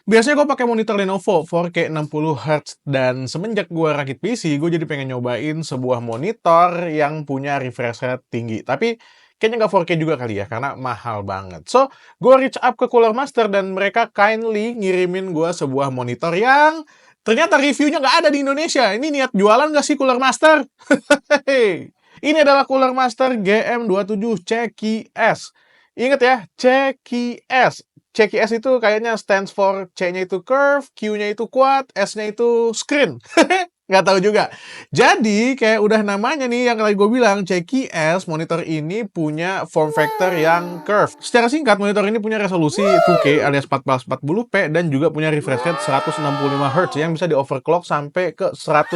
Biasanya gue pakai monitor Lenovo 4K 60 Hz dan semenjak gue rakit PC, gue jadi pengen nyobain sebuah monitor yang punya refresh rate tinggi. Tapi kayaknya nggak 4K juga kali ya, karena mahal banget. So, gue reach up ke Cooler Master dan mereka kindly ngirimin gue sebuah monitor yang ternyata reviewnya nggak ada di Indonesia. Ini niat jualan nggak sih Cooler Master? Hehehe. Ini adalah Cooler Master GM27 CQS. Ingat ya, CQS. CQS itu kayaknya stands for C-nya itu curve, Q-nya itu quad, S-nya itu screen. Nggak tahu juga. Jadi, kayak udah namanya nih yang tadi gue bilang, CQS monitor ini punya form factor yang curve. Secara singkat, monitor ini punya resolusi 2K alias 1440p dan juga punya refresh rate 165 Hz yang bisa di overclock sampai ke 170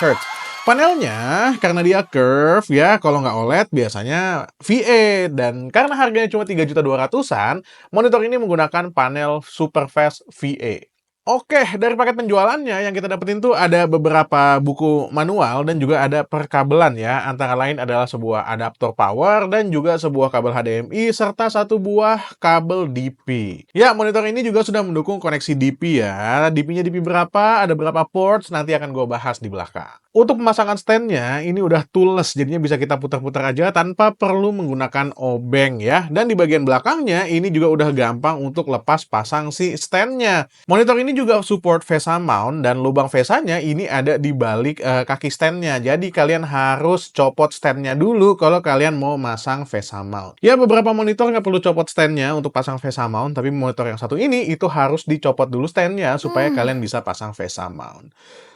Hz. Panelnya, karena dia curve ya, kalau nggak OLED biasanya VA. Dan karena harganya cuma 3.200.000-an, monitor ini menggunakan panel Superfast VA. Oke, dari paket penjualannya yang kita dapetin tuh ada beberapa buku manual dan juga ada perkabelan ya. Antara lain adalah sebuah adaptor power dan juga sebuah kabel HDMI serta satu buah kabel DP. Ya, monitor ini juga sudah mendukung koneksi DP ya. DP-nya DP berapa, ada berapa ports, nanti akan gue bahas di belakang. Untuk pemasangan stand-nya, ini udah toolless, jadinya bisa kita putar-putar aja tanpa perlu menggunakan obeng ya. Dan di bagian belakangnya, ini juga udah gampang untuk lepas pasang si stand-nya. Monitor ini juga support VESA mount, dan lubang VESA-nya ini ada di balik kaki stand-nya. Jadi kalian harus copot stand-nya dulu kalau kalian mau masang VESA mount. Ya, beberapa monitor nggak perlu copot stand-nya untuk pasang VESA mount, tapi monitor yang satu ini itu harus dicopot dulu stand-nya supaya kalian bisa pasang VESA mount.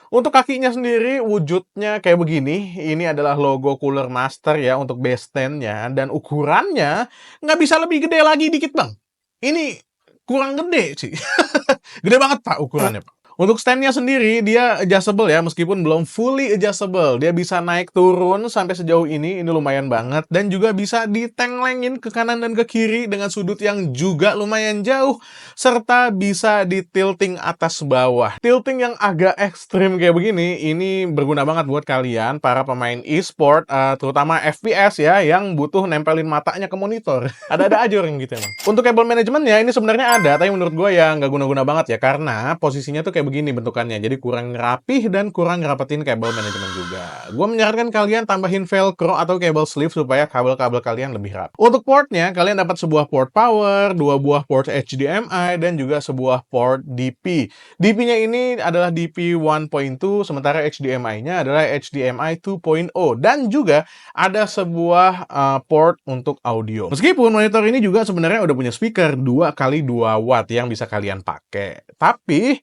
Untuk kakinya sendiri, wujudnya kayak begini. Ini adalah logo Cooler Master ya untuk base stand-nya. Dan ukurannya nggak bisa lebih gede lagi dikit, Bang. Ini kurang gede sih. Gede banget, Pak, ukurannya, Pak. Untuk stand-nya sendiri, dia adjustable ya, meskipun belum fully adjustable. Dia bisa naik turun sampai sejauh ini lumayan banget. Dan juga bisa ditenglengin ke kanan dan ke kiri dengan sudut yang juga lumayan jauh. Serta bisa di-tilting atas bawah. Tilting yang agak ekstrim kayak begini, ini berguna banget buat kalian, para pemain e-sport, terutama FPS ya, yang butuh nempelin matanya ke monitor. Ada-ada aja orang gitu emang. Untuk kabel manajemennya, ini sebenarnya ada, tapi menurut gue ya nggak guna-guna banget ya, karena posisinya tuh kayak begini bentukannya, jadi kurang rapih dan kurang ngerapetin kabel manajemen juga. Gue menyarankan kalian tambahin velcro atau kabel sleeve supaya kabel-kabel kalian lebih rapi. Untuk portnya, kalian dapat sebuah port power, dua buah port HDMI, dan juga sebuah port DP. DP-nya ini adalah DP 1.2, sementara HDMI-nya adalah HDMI 2.0, dan juga ada sebuah port untuk audio. Meskipun monitor ini juga sebenarnya udah punya speaker 2x2 watt yang bisa kalian pakai. Tapi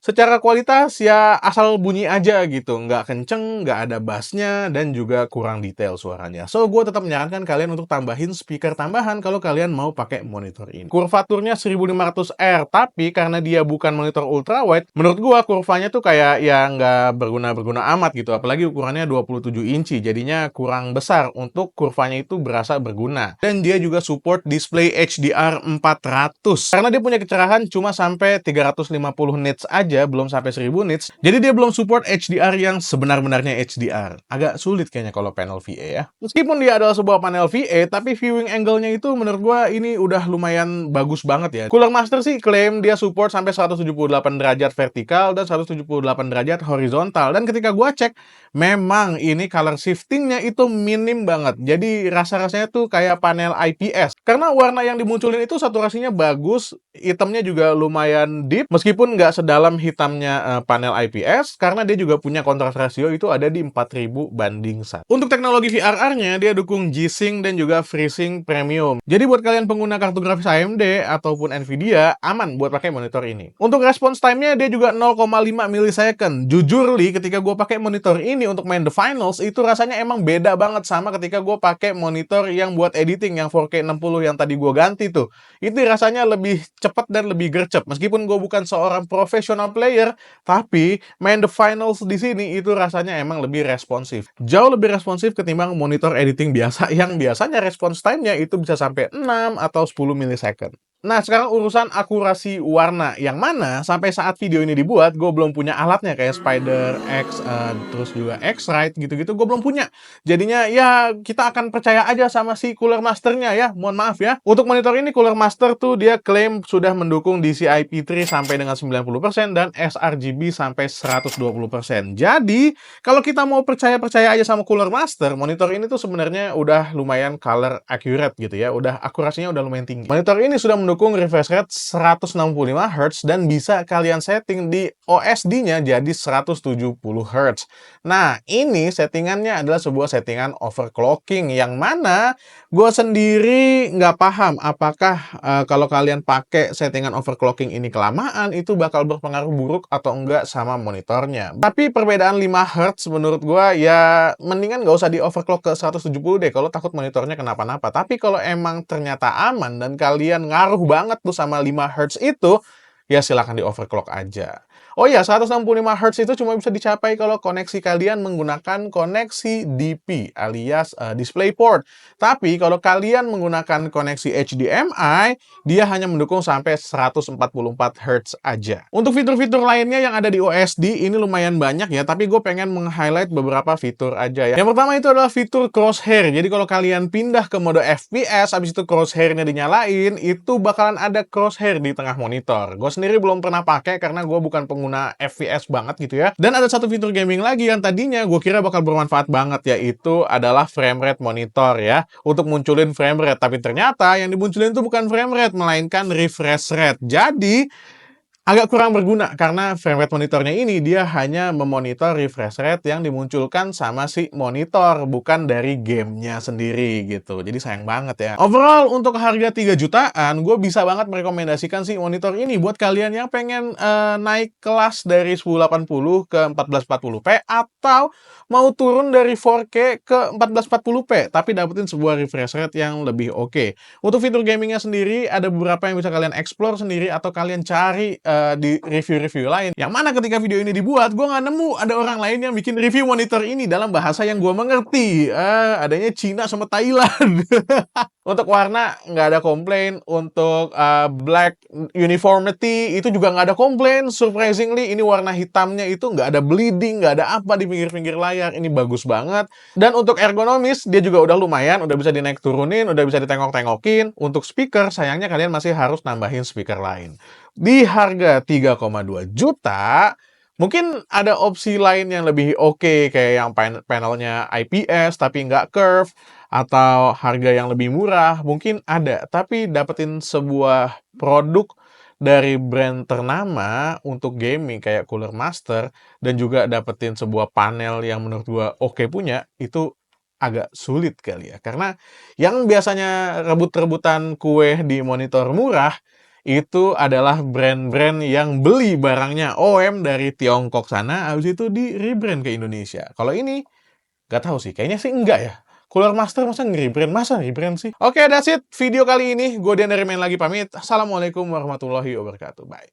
secara kualitas ya asal bunyi aja gitu, nggak kenceng, nggak ada bassnya, dan juga kurang detail suaranya. So, gue tetap menyarankan kalian untuk tambahin speaker tambahan kalau kalian mau pakai monitor ini. Kurvaturnya 1500R, tapi karena dia bukan monitor ultrawide, menurut gue kurvanya tuh kayak ya nggak berguna-berguna amat gitu, apalagi ukurannya 27 inci, jadinya kurang besar untuk kurvanya itu berasa berguna. Dan dia juga support display HDR 400, karena dia punya kecerahan cuma sampai 350 nits aja, belum sampai 1000 nits. Jadi dia belum support HDR yang sebenar-benarnya HDR. Agak sulit kayaknya kalau panel VA ya. Meskipun dia adalah sebuah panel VA, tapi viewing angle-nya itu menurut gua ini udah lumayan bagus banget ya. Cooler Master sih klaim dia support sampai 178 derajat vertikal dan 178 derajat horizontal. Dan ketika gua cek, memang ini color shifting-nya itu minim banget. Jadi rasa-rasanya tuh kayak panel IPS. Karena warna yang dimunculin itu saturasinya bagus, hitamnya juga lumayan deep, meskipun nggak sedalam hitamnya panel IPS, karena dia juga punya kontras rasio itu ada di 4000:1. Untuk teknologi VRR-nya, dia dukung G-Sync dan juga FreeSync Premium. Jadi buat kalian pengguna kartu grafis AMD ataupun Nvidia, aman buat pakai monitor ini. Untuk response time-nya, dia juga 0,5 millisecond. Jujur li, ketika gue pakai monitor ini untuk main The Finals, itu rasanya emang beda banget sama ketika gue pakai monitor yang buat editing, yang 4K 60 yang tadi gue ganti tuh. Itu rasanya lebih cepat dan lebih gercep. Meskipun gue bukan seorang profesional player, tapi main The Finals di sini itu rasanya emang lebih responsif. Jauh lebih responsif ketimbang monitor editing biasa yang biasanya response time-nya itu bisa sampai 6 atau 10 millisecond. Nah, sekarang urusan akurasi warna, yang mana sampai saat video ini dibuat, gue belum punya alatnya kayak Spider X, terus juga X-Rite gitu-gitu, gue belum punya. Jadinya ya kita akan percaya aja sama si Cooler Master-nya ya, mohon maaf ya. Untuk monitor ini Cooler Master tuh dia klaim sudah mendukung DCI-P3 sampai dengan 90% dan sRGB sampai 120%. Jadi, kalau kita mau percaya-percaya aja sama Cooler Master, monitor ini tuh sebenarnya udah lumayan color accurate gitu ya, udah akurasinya udah lumayan tinggi. Monitor ini sudah mendukung refresh rate 165 Hz dan bisa kalian setting di OSD-nya jadi 170 Hz. Nah, ini settingannya adalah sebuah settingan overclocking yang mana gue sendiri nggak paham apakah kalau kalian pakai settingan overclocking ini kelamaan itu bakal berpengaruh buruk atau enggak sama monitornya. Tapi perbedaan 5 Hz menurut gue ya mendingan nggak usah di overclock ke 170 deh kalau takut monitornya kenapa-napa. Tapi kalau emang ternyata aman dan kalian ngaruh banget tuh sama 5 Hz itu, ya silakan di overclock aja. Oh iya, 165 Hz itu cuma bisa dicapai kalau koneksi kalian menggunakan koneksi DP alias DisplayPort. Tapi kalau kalian menggunakan koneksi HDMI, dia hanya mendukung sampai 144 Hz aja. Untuk fitur-fitur lainnya yang ada di OSD ini lumayan banyak ya, tapi gue pengen meng-highlight beberapa fitur aja ya. Yang pertama itu adalah fitur crosshair. Jadi kalau kalian pindah ke mode FPS, habis itu crosshair-nya dinyalain, itu bakalan ada crosshair di tengah monitor. Gue sendiri belum pernah pakai karena gue bukan pengguna FPS banget gitu ya. Dan ada satu fitur gaming lagi yang tadinya gue kira bakal bermanfaat banget, yaitu adalah frame rate monitor ya, untuk munculin frame rate. Tapi ternyata yang dimunculin itu bukan frame rate, melainkan refresh rate. Jadi agak kurang berguna karena frame rate monitornya ini dia hanya memonitor refresh rate yang dimunculkan sama si monitor, bukan dari gamenya sendiri gitu. Jadi sayang banget ya. Overall untuk harga 3 jutaan, gue bisa banget merekomendasikan si monitor ini buat kalian yang pengen naik kelas dari 1080 ke 1440p atau mau turun dari 4K ke 1440p tapi dapetin sebuah refresh rate yang lebih oke. Untuk fitur gamingnya sendiri ada beberapa yang bisa kalian explore sendiri atau kalian cari di review-review lain. Yang mana ketika video ini dibuat, gue nggak nemu ada orang lain yang bikin review monitor ini dalam bahasa yang gue mengerti. Adanya Cina sama Thailand. Untuk warna nggak ada komplain. Untuk black uniformity itu juga nggak ada komplain. Surprisingly ini warna hitamnya itu nggak ada bleeding, nggak ada apa di pinggir-pinggir layar. Ini bagus banget. Dan untuk ergonomis dia juga udah lumayan, udah bisa dinaik turunin, udah bisa ditengok-tengokin. Untuk speaker sayangnya kalian masih harus nambahin speaker lain. Di harga 3,2 juta, mungkin ada opsi lain yang lebih oke, kayak yang panelnya IPS tapi nggak curve, atau harga yang lebih murah, mungkin ada. Tapi dapetin sebuah produk dari brand ternama untuk gaming kayak Cooler Master, dan juga dapetin sebuah panel yang menurut gua oke punya, itu agak sulit kali ya. Karena yang biasanya rebut-rebutan kue di monitor murah, itu adalah brand-brand yang beli barangnya OEM dari Tiongkok sana, habis itu di rebrand ke Indonesia. Kalau ini, nggak tahu sih, kayaknya sih enggak ya. Cooler Master masa nge-rebrand? Masa rebrand sih? Oke, that's it. Video kali ini, gue Dian dari Main Lagi pamit. Assalamualaikum warahmatullahi wabarakatuh. Bye.